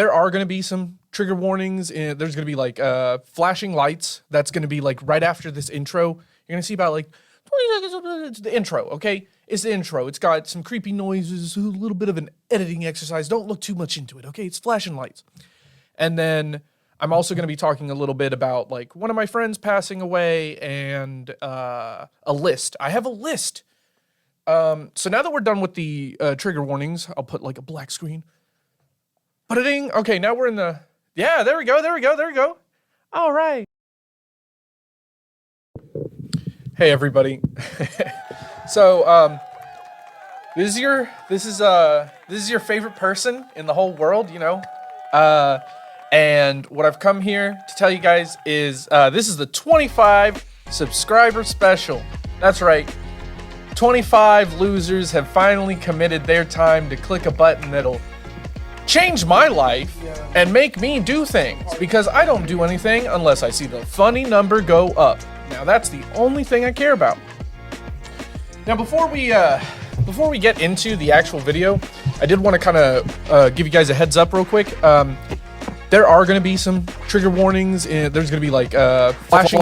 there are going to be some trigger warnings. And there's going to be like flashing lights. That's going to be like right after this intro. You're going to see about like 20 seconds. It's the intro, okay? It's the intro. It's got some creepy noises, a little bit of an editing exercise. Don't look too much into it, okay? It's flashing lights. And then I'm also going to be talking a little bit about like one of my friends passing away and a list. I have a list. So now that we're done with the trigger warnings, I'll put like a black screen. Ba-da-ding. Okay, now we're in the... Yeah, there we go. All right. Hey, everybody. So, this is your favorite person in the whole world, you know? And what I've come here to tell you guys is, this is the 25 subscriber special. That's right. 25 losers have finally committed their time to click a button that'll change my life and make me do things, because I don't do anything unless I see the funny number go up. Now that's the only thing I care about. Now before we get into the actual video, I did want to kind of give you guys a heads up real quick. There are going to be some trigger warnings, and there's going to be like flashing.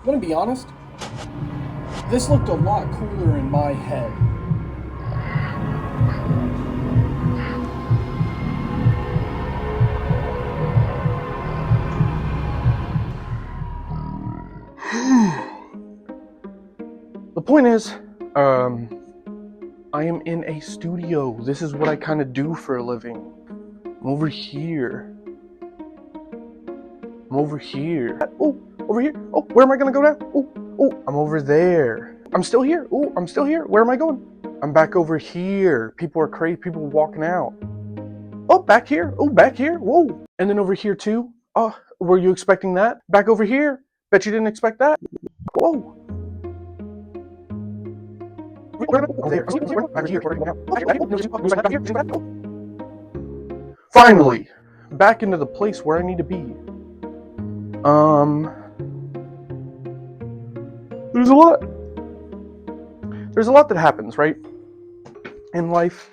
I'm gonna be honest, this looked a lot cooler in my head. The point is, I am in a studio. This is what I kind of do for a living. I'm over here. Oh, over here. Oh, where am I gonna go now? Oh, I'm over there. I'm still here. Oh, I'm still here. Where am I going? I'm back over here. People are crazy. People walking out. Oh, back here. Oh, back here. Whoa. And then over here too. Oh, were you expecting that? Back over here. Bet you didn't expect that. Whoa. Finally, back into the place where I need to be. There's a lot that happens, right, in life,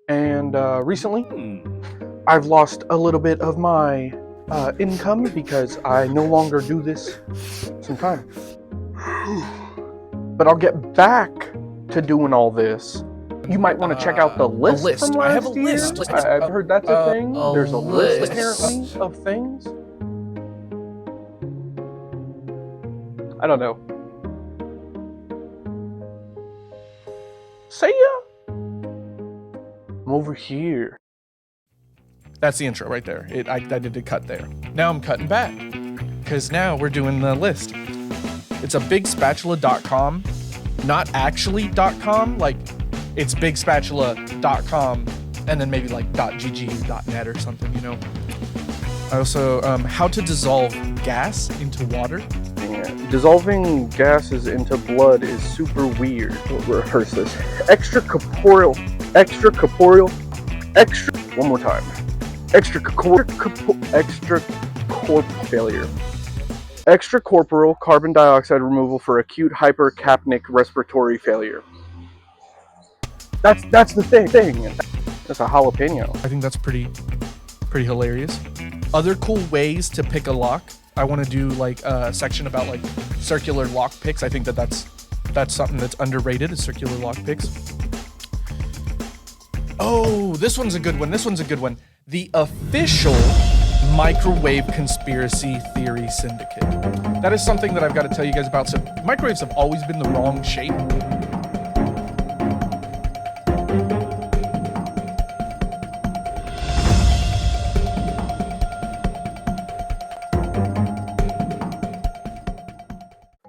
and recently I've lost a little bit of my income because I no longer do this sometime. But I'll get back to doing all this. You might want to check out the list. From last I have a year. list. I've heard that's a thing. There's a list apparently of things. I don't know. See ya. I'm over here. That's the intro right there. I did a cut there. Now I'm cutting back, because now we're doing the list. It's a bigspatula.com, not actually .com, like it's bigspatula.com and then maybe like .gg, .net or something, you know. I also, how to dissolve gas into water. Yeah. Dissolving gases into blood is super weird. We'll rehearse this. Extracorporeal, one more time. Extracorporeal carbon dioxide removal for acute hypercapnic respiratory failure. That's the thing. That's a jalapeno. I think that's pretty hilarious. Other cool ways to pick a lock. I want to do like a section about like circular lock picks. I think that's something that's underrated, is circular lock picks. Oh, this one's a good one. The official microwave conspiracy theory syndicate. That is something that I've got to tell you guys about. So microwaves have always been the wrong shape.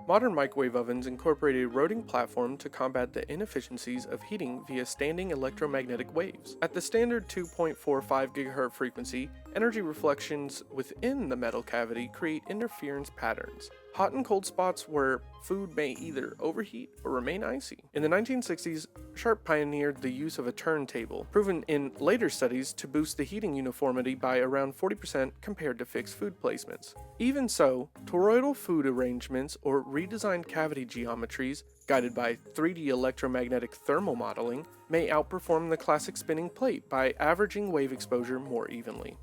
Modern microwave ovens incorporate a rotating platform to combat the inefficiencies of heating via standing electromagnetic waves. At the standard 2.45 GHz frequency, energy reflections within the metal cavity create interference patterns. Hot and cold spots where food may either overheat or remain icy. In the 1960s, Sharp pioneered the use of a turntable, proven in later studies to boost the heating uniformity by around 40% compared to fixed food placements. Even so, toroidal food arrangements or redesigned cavity geometries, guided by 3D electromagnetic thermal modeling, may outperform the classic spinning plate by averaging wave exposure more evenly.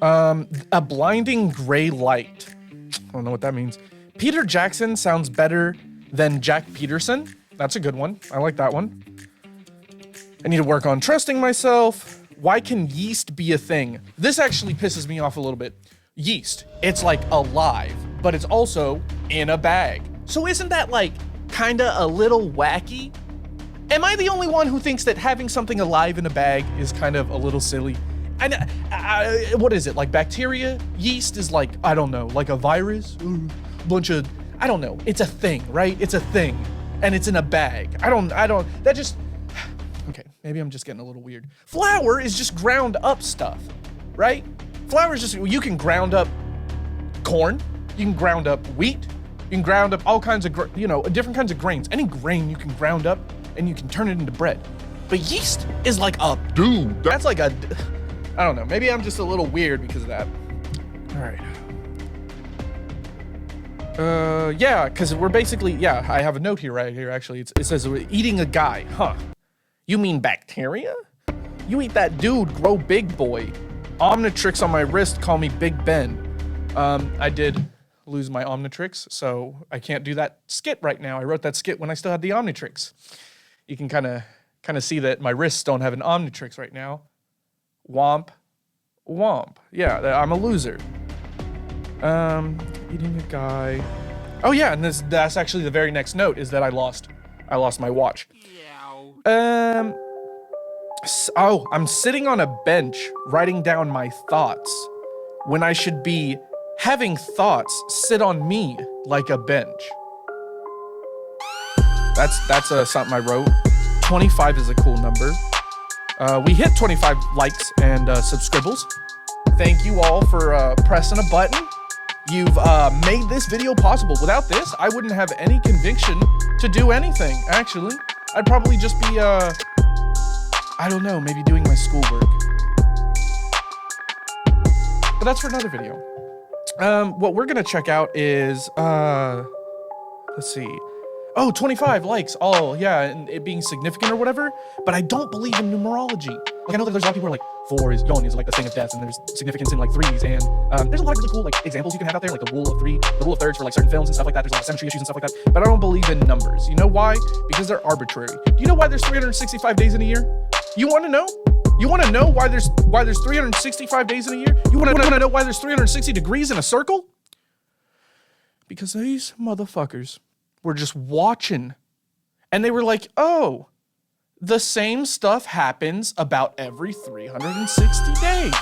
A blinding gray light. I don't know what that means. Peter Jackson sounds better than Jack Peterson. That's a good one. I like that one. I need to work on trusting myself. Why can yeast be a thing? This actually pisses me off a little bit. Yeast, it's like alive, but it's also in a bag. So isn't that like kinda a little wacky? Am I the only one who thinks that having something alive in a bag is kind of a little silly? And what is it, like bacteria? Yeast is like, I don't know, like a virus? Bunch of, I don't know. It's a thing, right? It's a thing. And it's in a bag. That just, okay, maybe I'm just getting a little weird. Flour is just ground up stuff, right? Flour is just, you can ground up corn, you can ground up wheat, you can ground up all kinds of, different kinds of grains. Any grain you can ground up and you can turn it into bread. But yeast is like a, dude, that's like a, I don't know, maybe I'm just a little weird because of that. All right. Yeah, because we're basically, yeah, I have a note here right here, actually. It says, we're eating a guy. Huh. You mean bacteria? You eat that dude, grow big boy. Omnitrix on my wrist, call me Big Ben. I did lose my Omnitrix, so I can't do that skit right now. I wrote that skit when I still had the Omnitrix. You can kind of see that my wrists don't have an Omnitrix right now. Womp. Womp. Yeah, I'm a loser. Eating a guy. Oh yeah, and that's actually the very next note is that I lost my watch. I'm sitting on a bench writing down my thoughts when I should be having thoughts sit on me like a bench. That's something I wrote. 25 is a cool number. We hit 25 likes and subscribbles. Thank you all for pressing a button. You've made this video possible. Without this, I wouldn't have any conviction to do anything, actually. I'd probably just be, I don't know, maybe doing my schoolwork. But that's for another video. What we're gonna check out is, let's see. Oh, 25 likes. Oh, yeah, and it being significant or whatever. But I don't believe in numerology. Like, I know that there's a lot of people who are like, 4 is young, is like the thing of death, and there's significance in like 3s, and there's a lot of really cool like examples you can have out there, like the rule of 3, the rule of thirds for like certain films and stuff like that. There's a lot of symmetry issues and stuff like that. But I don't believe in numbers. You know why? Because they're arbitrary. Do you know why there's 365 days in a year? You want to know? You want to know why there's 365 days in a year? You want to know why there's 360 degrees in a circle? Because these motherfuckers were just watching, and they were like, oh, the same stuff happens about every 360 days.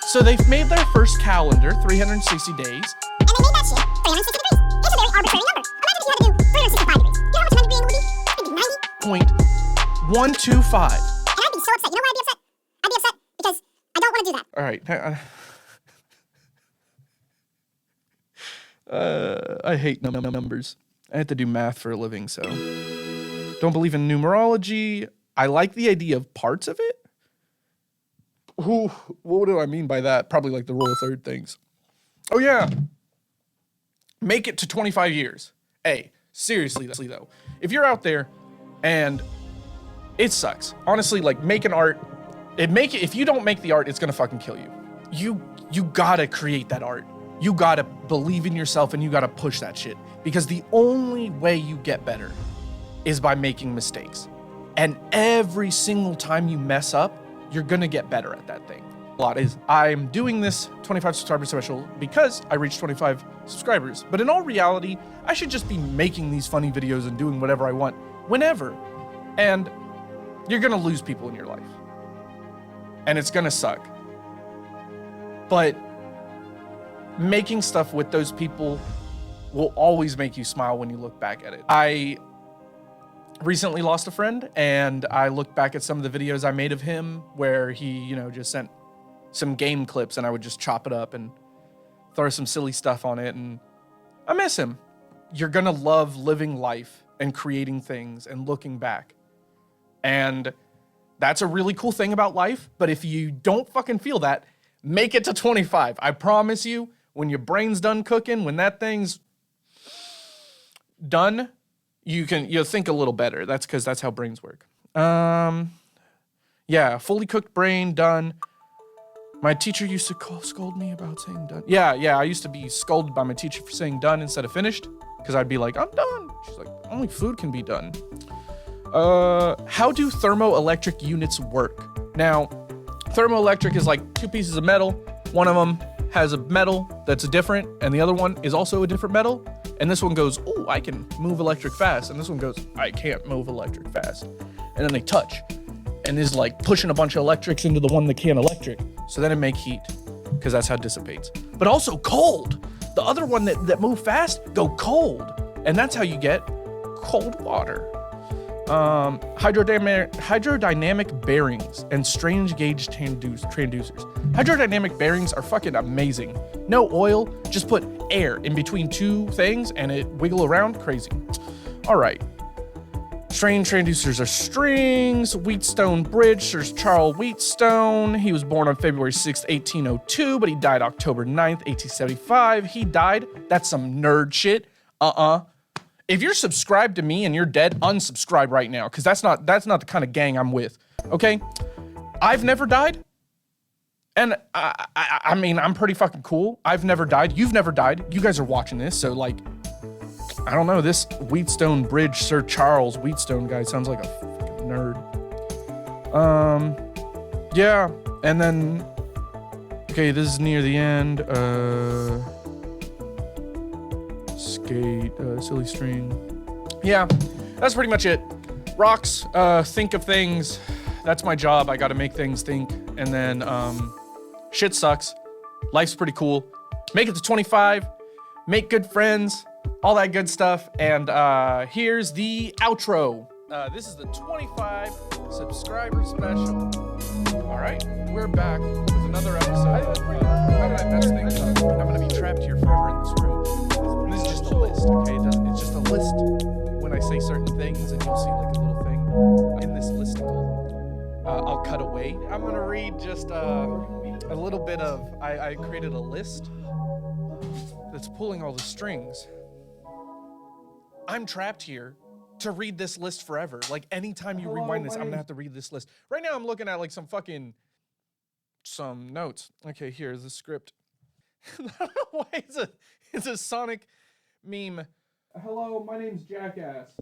So they've made their first calendar, 360 days. And they made that shit 360 degrees. It's a very arbitrary number. Imagine if you had to do 365 degrees. You know how much time you'd be in the movie? It'd be 90.125. And I'd be so upset. You know why I'd be upset? I'd be upset because I don't want to do that. All right. I hate numbers. I have to do math for a living, so. Don't believe in numerology. I like the idea of parts of it. Ooh, what do I mean by that? Probably like the rule of third things. Oh yeah. Make it to 25 years. Hey, seriously though. If you're out there and it sucks. Honestly, like making art, if you don't make the art, it's gonna fucking kill you. You gotta create that art. You gotta believe in yourself and you gotta push that shit. Because the only way you get better is by making mistakes. And every single time you mess up, you're gonna get better at that thing. A lot is, I'm doing this 25 subscriber special because I reached 25 subscribers. But in all reality, I should just be making these funny videos and doing whatever I want, whenever. And you're gonna lose people in your life. And it's gonna suck. But making stuff with those people will always make you smile when you look back at it. I recently lost a friend, and I looked back at some of the videos I made of him where he, just sent some game clips and I would just chop it up and throw some silly stuff on it, and I miss him. You're gonna love living life and creating things and looking back. And that's a really cool thing about life, but if you don't fucking feel that, make it to 25. I promise you, when your brain's done cooking, when that thing's done, you'll think a little better. That's because that's how brains work. Yeah, fully cooked brain, done. My teacher used to scold me about saying done. Yeah, I used to be scolded by my teacher for saying done instead of finished, because I'd be like, I'm done. She's like, only food can be done. How do thermoelectric units work? Now, thermoelectric is like two pieces of metal. One of them has a metal that's different, and the other one is also a different metal. And this one goes, oh, I can move electric fast. And this one goes, I can't move electric fast. And then they touch, and is like pushing a bunch of electrics into the one that can't electric. So then it make heat, because that's how it dissipates. But also cold. The other one that move fast go cold. And that's how you get cold water. Hydrodynamic bearings and strange gauge transducers. Hydrodynamic bearings are fucking amazing. No oil, just put air in between two things and it wiggle around. Crazy. All right. Strange transducers are strings. Wheatstone Bridge, Sir Charles Wheatstone. He was born on February 6th, 1802, but he died October 9th, 1875. He died. That's some nerd shit. If you're subscribed to me and you're dead, unsubscribe right now, because that's not the kind of gang I'm with. Okay? I've never died. And I mean, I'm pretty fucking cool. I've never died. You've never died. You guys are watching this, so like, I don't know, this Wheatstone Bridge Sir Charles Wheatstone guy sounds like a fucking nerd. Yeah, and then, okay, this is near the end. Skate, silly string. Yeah, that's pretty much it. Rocks, think of things. That's my job. I gotta make things think. And then, shit sucks. Life's pretty cool. Make it to 25. Make good friends. All that good stuff. And here's the outro. This is the 25 subscriber special. All right, we're back with another episode. How did I mess things up? And I'm gonna be trapped here forever in this room. This is just a list, okay? It's just a list when I say certain things, and you'll see like a little thing in this listicle. I'll cut away. I'm gonna read just a little bit of. I created a list that's pulling all the strings. I'm trapped here to read this list forever. Like, anytime you rewind this, I'm gonna have to read this list. Right now, I'm looking at like some notes. Okay, here's the script. I don't know why it's a Sonic meme. Hello, my name's Jackass.